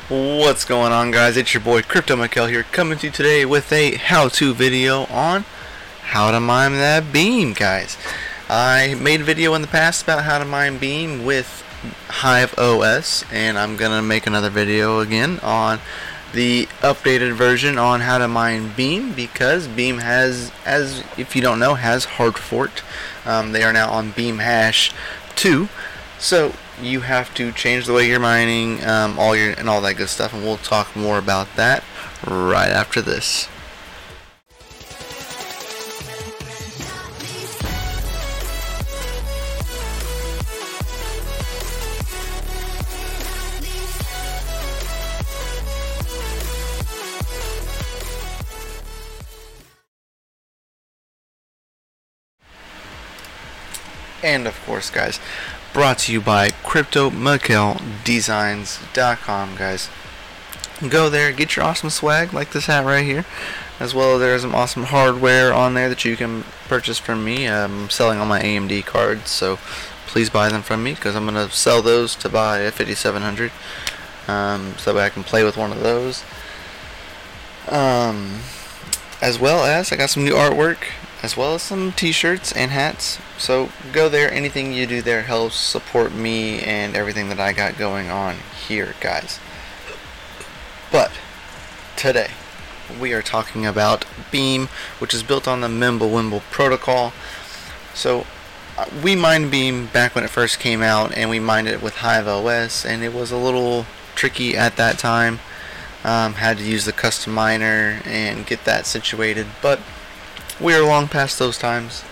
What's going on, guys? It's your boy Crypto Mikel here, coming to you today with a how-to video on how to mine that Beam, guys. I made a video in the past about how to mine Beam with HiveOs, and I'm gonna make another video again on the updated version on how to mine Beam, because Beam has, as if you don't know, has hard forked. They are now on Beam Hash 2, so you have to change the way you're mining, all that good stuff, and we'll talk more about that right after this. And of course, guys, brought to you by CryptoMikelDesigns.com, guys. Go there, get your awesome swag like this hat right here, as well as there's some awesome hardware on there that you can purchase from me. I'm selling all my AMD cards, so please buy them from me, because I'm going to sell those to buy a 5700, so that I can play with one of those. As well as I got some new artwork, as well as some t-shirts and hats. So go there. Anything you do there helps support me and everything that I got going on here, guys. But today we are talking about Beam, which is built on the Mimblewimble protocol. So we mined Beam back when it first came out, and we mined it with HiveOs, and it was a little tricky at that time. Had to use the custom miner and get that situated, but we are long past those times.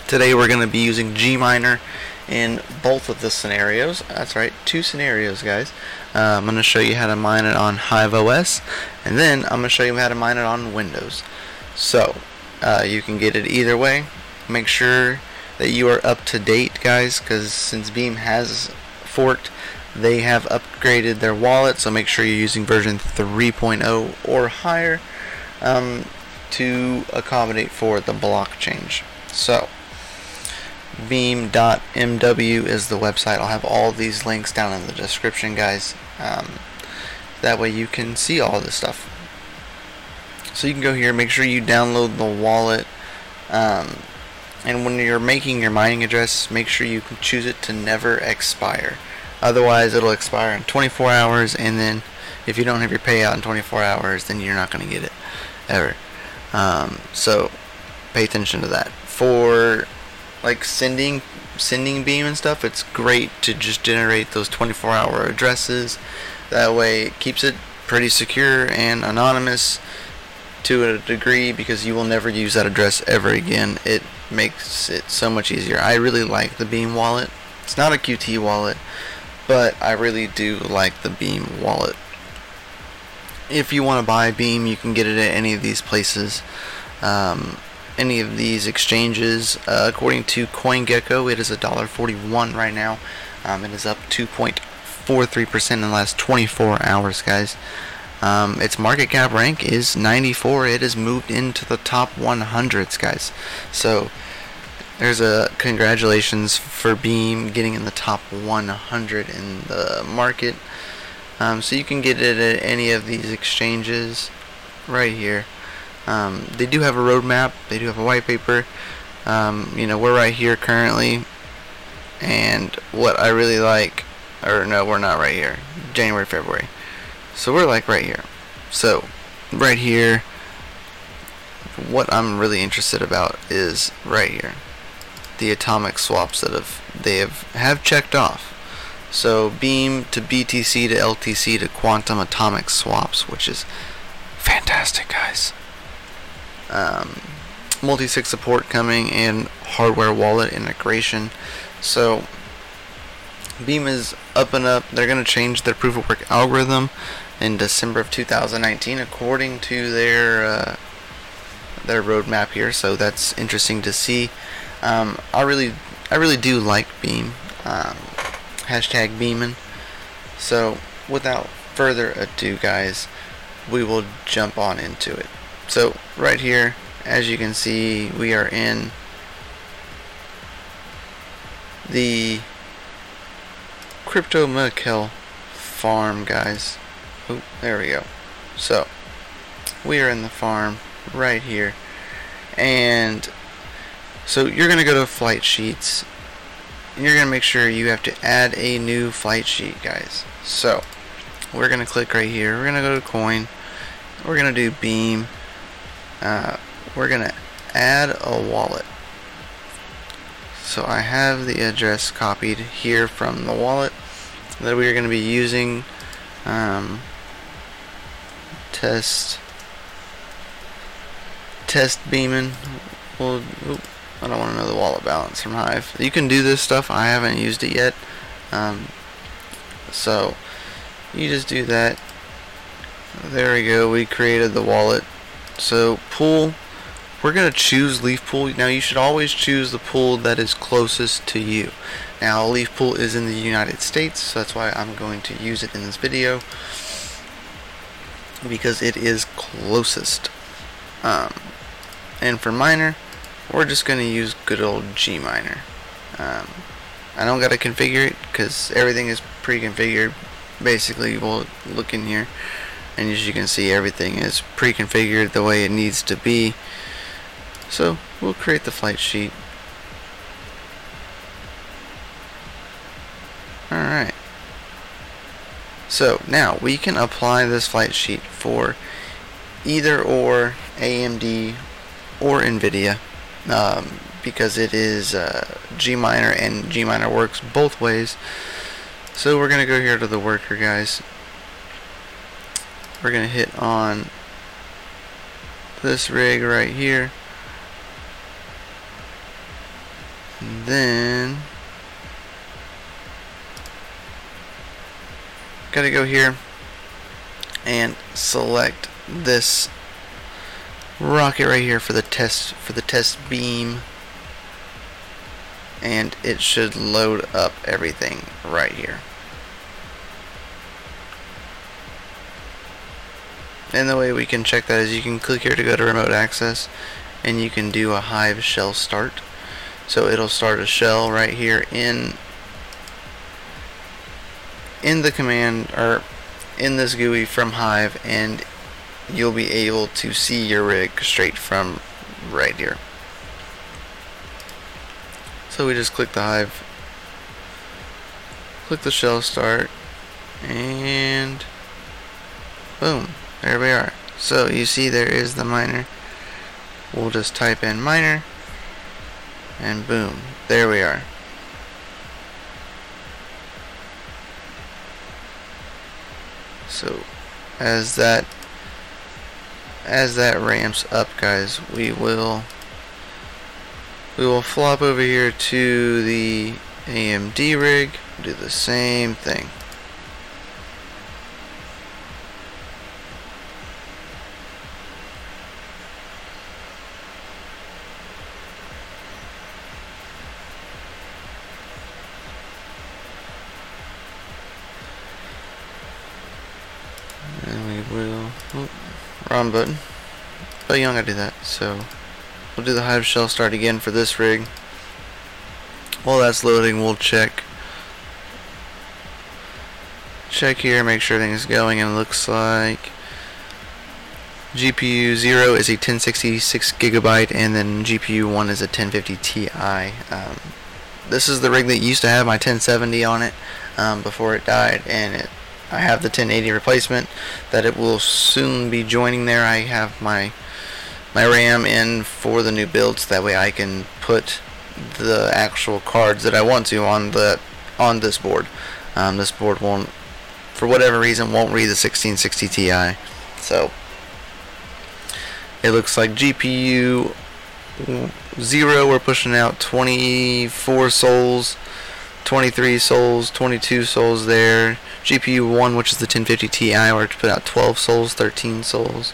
Today we're going to be using Gminer in both of the scenarios. That's right, 2 scenarios, guys. I'm going to show you how to mine it on HiveOs, and then I'm going to show you how to mine it on Windows. So you can get it either way. Make sure that you are up to date, guys, because since Beam has forked, they have upgraded their wallet, so make sure you're using version 3.0 or higher to accommodate for the block change. So Beam.mw is the website. I'll have all these links down in the description, guys. That way you can see all this stuff. So you can go here, make sure you download the wallet, and when you're making your mining address, make sure you can choose it to never expire. Otherwise it'll expire in 24 hours, and then if you don't have your payout in 24 hours, then you're not going to get it ever. So pay attention to that. For like sending Beam and stuff, it's great to just generate those 24-hour addresses. That way it keeps it pretty secure and anonymous to a degree, because you will never use that address ever again. It makes it so much easier. I really like the Beam wallet. It's not a QT wallet, but I really do like the Beam wallet. If you want to buy Beam, you can get it at any of these places, any of these exchanges. According to CoinGecko, it is $1.41 right now. It is up 2.43% in the last 24 hours, guys. Its market cap rank is 94. It has moved into the top 100s, guys. So there's a congratulations for Beam getting in the top 100 in the market. So you can get it at any of these exchanges right here. They do have a roadmap. They do have a white paper. We're right here currently, and what I really like, or no, we're not right here. January, February. So we're like right here. So right here, what I'm really interested about is right here, the atomic swaps that they have checked off. So Beam to BTC to LTC to quantum atomic swaps, which is fantastic, guys. Multi-sig support coming, and hardware wallet integration. So Beam is up and up. They're going to change their proof of work algorithm in December of 2019, according to their roadmap here. So that's interesting to see. I really do like Beam. Hashtag BEAMIN. So without further ado, guys, we will jump on into it. So right here, as you can see, we are in the Crypto Mikel farm, guys. Oh, there we go. So we are in the farm right here, and so you're gonna go to flight sheets. You're gonna make sure you have to add a new flight sheet, guys. So we're gonna click right here. We're gonna go to coin. We're gonna do Beam. We're gonna add a wallet. So I have the address copied here from the wallet that we are going to be using. Test BEAMIN. Well, I don't want to know the wallet balance from Hive. You can do this stuff. I haven't used it yet. So you just do that. There we go. We created the wallet. So pool. We're going to choose leaf pool. Now you should always choose the pool that is closest to you. Now leaf pool is in the United States, so that's why I'm going to use it in this video, because it is closest. And for miner, we're just going to use good old Gminer. I don't got to configure it because everything is pre-configured. Basically, we'll look in here, and as you can see, everything is pre-configured the way it needs to be. So we'll create the flight sheet. Alright. So now we can apply this flight sheet for either or AMD or NVIDIA, because it is Gminer, and Gminer works both ways. So we're going to go here to the worker, guys. We're going to hit on this rig right here. And then gotta go here and select this rocket right here for the test beam, and it should load up everything right here. And the way we can check that is you can click here to go to remote access, and you can do a Hive shell start. So it'll start a shell right here in the command, or in this GUI from Hive, and you'll be able to see your rig straight from right here. So we just click the Hive, click the shell start, and boom, there we are. So you see there is the miner. We'll just type in miner, and boom, there we are. So as that ramps up, guys, we will flop over here to the AMD rig, do the same thing. And we will, wrong button, but you don't gotta do that. So we'll do the Hive shell start again for this rig. While that's loading, we'll check here, make sure everything's going, and it looks like GPU 0 is a 1066 gigabyte, and then GPU 1 is a 1050 Ti. This is the rig that used to have my 1070 on it before it died, and I have the 1080 replacement that it will soon be joining there. I have my RAM in for the new builds, that way I can put the actual cards that I want to on this board. This board won't, for whatever reason, won't read the 1660 Ti. So it looks like GPU 0, we're pushing out 24 souls, 23 souls, 22 souls there. GPU 1, which is the 1050 Ti, we're to put out 12 souls, 13 souls,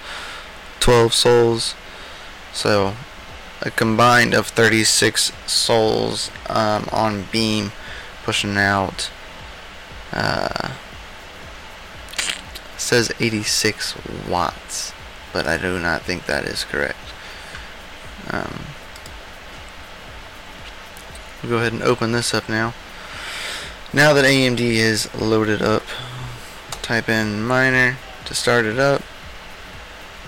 12 souls. So a combined of 36 souls on Beam, pushing out says 86 watts, but I do not think that is correct. We'll go ahead and open this up now. Now that AMD is loaded up, type in miner to start it up,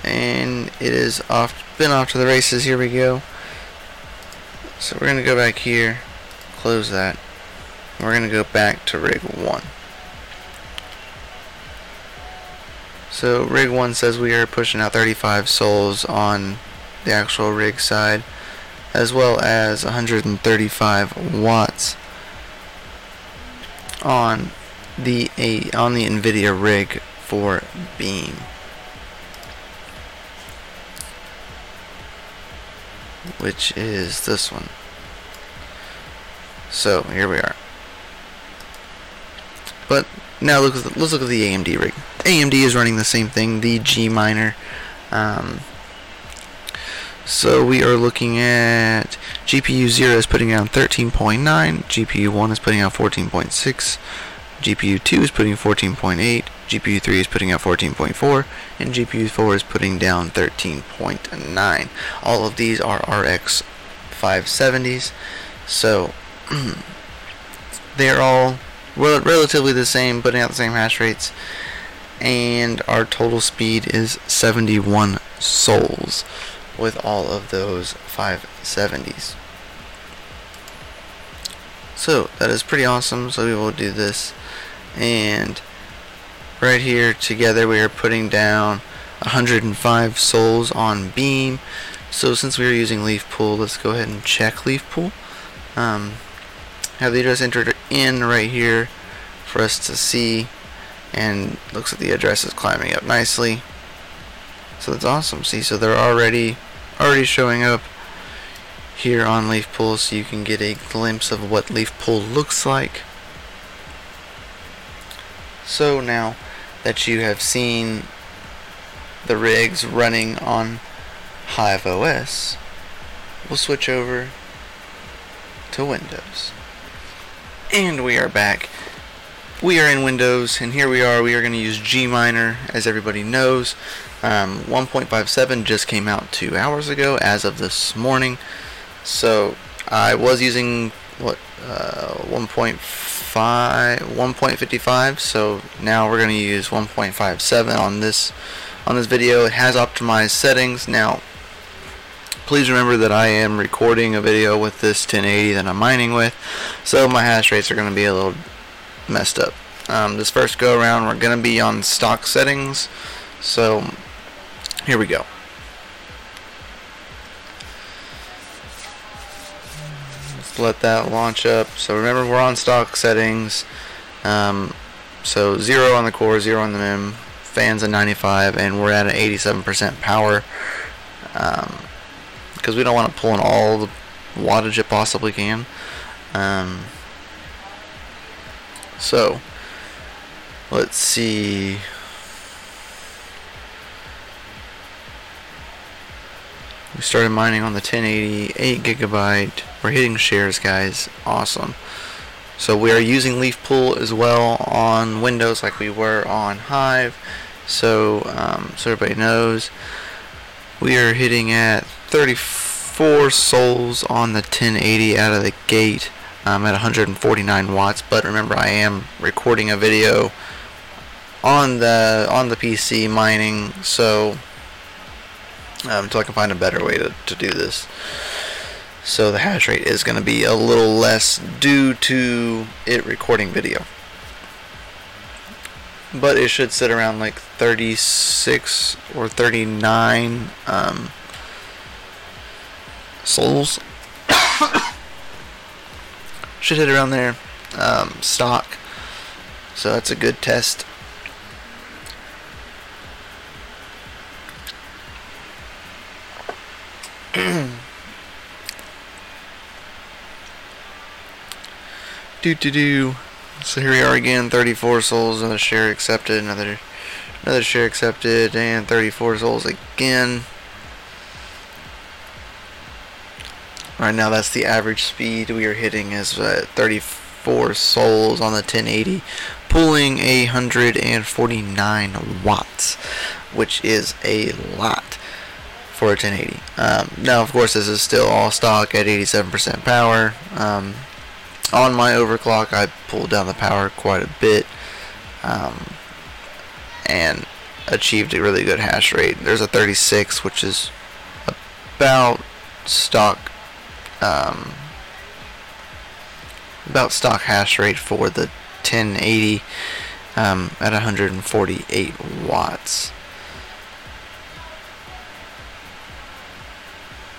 and it is been off to the races. Here we go. So we're going to go back here, close that, and we're going to go back to rig 1. So rig 1 says we are pushing out 35 souls on the actual rig side, as well as 135 watts on the NVIDIA rig for Beam, which is this one. So here we are. But now let's look at the AMD rig. AMD is running the same thing, the G miner. So we are looking at GPU 0 is putting out 13.9, GPU 1 is putting out 14.6, GPU 2 is putting 14.8, GPU 3 is putting out 14.4, and GPU 4 is putting down 13.9. All of these are RX 570s, so they're all relatively the same, putting out the same hash rates, and our total speed is 71 souls with all of those 570s. So that is pretty awesome. So we will do this, and right here together we are putting down 105 souls on Beam. So since we are using leaf pool, let's go ahead and check leaf pool. Have the address entered in right here for us to see, and looks like the address is climbing up nicely. So that's awesome. See, so they're already showing up here on leaf pool, so you can get a glimpse of what leaf pool looks like. So now that you have seen the rigs running on HiveOS, we'll switch over to Windows. And we are back. We are in Windows, and here we are going to use Gminer, as everybody knows. 1.57 just came out 2 hours ago as of this morning. So I was using 1.55, so now we're going to use 1.57 on this video. It has optimized settings. Now please remember that I am recording a video with this 1080 that I'm mining with, so my hash rates are going to be a little messed up. This first go around we're going to be on stock settings, so here we go. Let's let that launch up. So remember, we're on stock settings. So 0 on the core, 0 on the MIM, fans at 95, and we're at an 87% power, because we don't want to pull in all the wattage it possibly can. So let's see. We started mining on the 1080, 8 gigabyte. We're hitting shares, guys. Awesome. So we are using leaf pool as well on Windows, like we were on Hive. So so everybody knows, we are hitting at 34 souls on the 1080 out of the gate. At 149 watts. But remember, I am recording a video on the PC mining, so until I can find a better way to do this. So the hash rate is going to be a little less due to it recording video, but it should sit around like 36 or 39 souls. Should hit around there, stock. So that's a good test. So here we are again, 34 souls, another share accepted, another share accepted, and 34 souls again. Right now, that's the average speed we are hitting is 34 souls on the 1080, pulling 149 watts, which is a lot for a 1080. Now, of course, this is still all stock at 87% power. On my overclock, I pulled down the power quite a bit. and achieved a really good hash rate. There's a 36, which is about stock hash rate for the 1080 at 148 watts.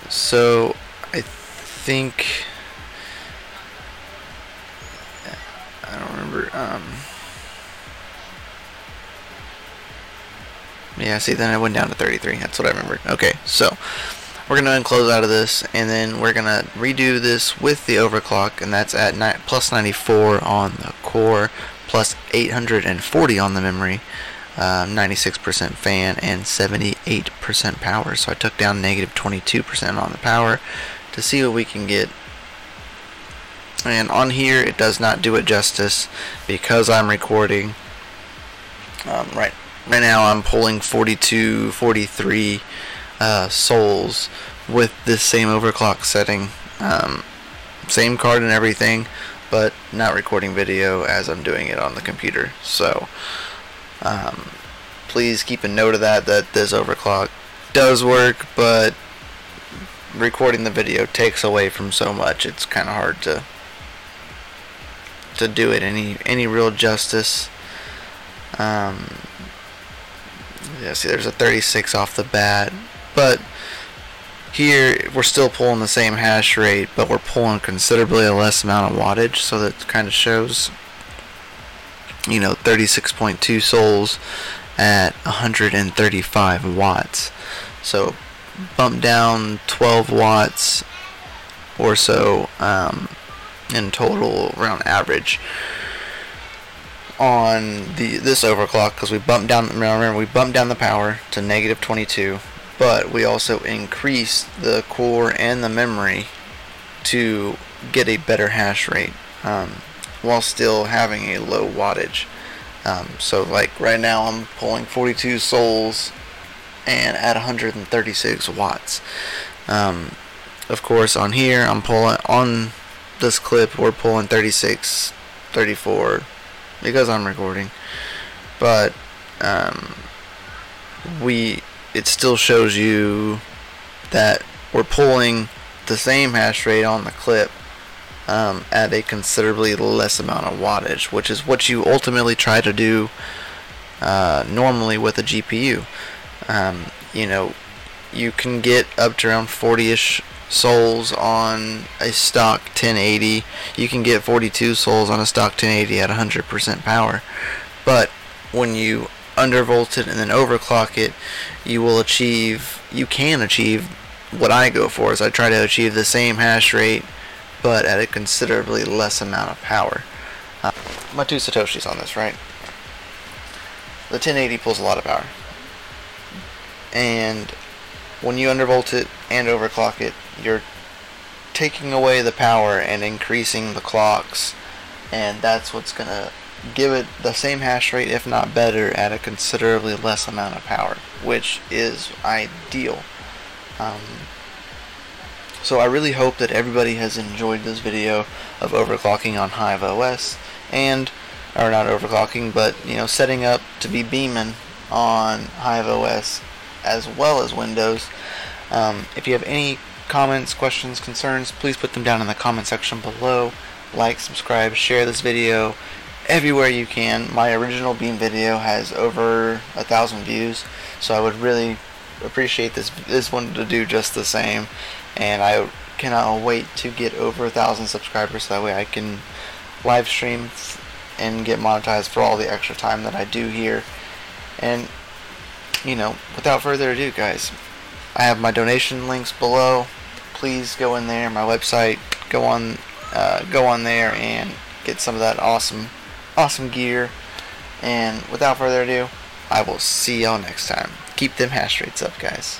So I think, I don't remember, yeah, see, then I went down to 33. That's what I remember. Okay, so we're going to close out of this, and then we're going to redo this with the overclock, and that's at plus 94 on the core, plus 840 on the memory, 96% fan, and 78% power. So I took down negative 22% on the power to see what we can get. And on here, it does not do it justice because I'm recording. Right now, I'm pulling 42, 43 souls with this same overclock setting. Same card and everything, but not recording video as I'm doing it on the computer. So please keep a note of that this overclock does work, but recording the video takes away from so much. It's kind of hard to do it any real justice. Yeah, see, there's a 36 off the bat, but here we're still pulling the same hash rate, but we're pulling considerably a less amount of wattage, so that kind of shows, 36.2 souls at 135 watts. So bump down 12 watts or so in total around average on this overclock, because we bumped down. Remember, we bumped down the power to negative 22, but we also increased the core and the memory to get a better hash rate while still having a low wattage. So like right now I'm pulling 42 souls and at 136 watts. Of course on here I'm pulling, on this clip we're pulling 36, 34 because I'm recording, but it still shows you that we're pulling the same hash rate on the clip at a considerably less amount of wattage, which is what you ultimately try to do normally with a GPU. You can get up to around 40-ish souls on a stock 1080. You can get 42 souls on a stock 1080 at 100% power. But when you undervolt it and then overclock it, you can achieve what I go for, is I try to achieve the same hash rate but at a considerably less amount of power. My 2 satoshis on this, right? The 1080 pulls a lot of power, and when you undervolt it and overclock it, you're taking away the power and increasing the clocks, and that's what's gonna give it the same hash rate, if not better, at a considerably less amount of power, which is ideal. So I really hope that everybody has enjoyed this video of overclocking on HiveOS, or not overclocking, but setting up to be BEAMIN on HiveOS as well as Windows. If you have any comments, questions, concerns, please put them down in the comment section below. Like, subscribe, share this video everywhere you can. My original Beam video has over 1,000 views, so I would really appreciate this one to do just the same, and I cannot wait to get over 1,000 subscribers, so that way I can live stream and get monetized for all the extra time that I do here. And without further ado, guys, I have my donation links below. Please go in there, my website, go on there and get some of that awesome gear. And without further ado, I will see y'all next time. Keep them hash rates up, guys.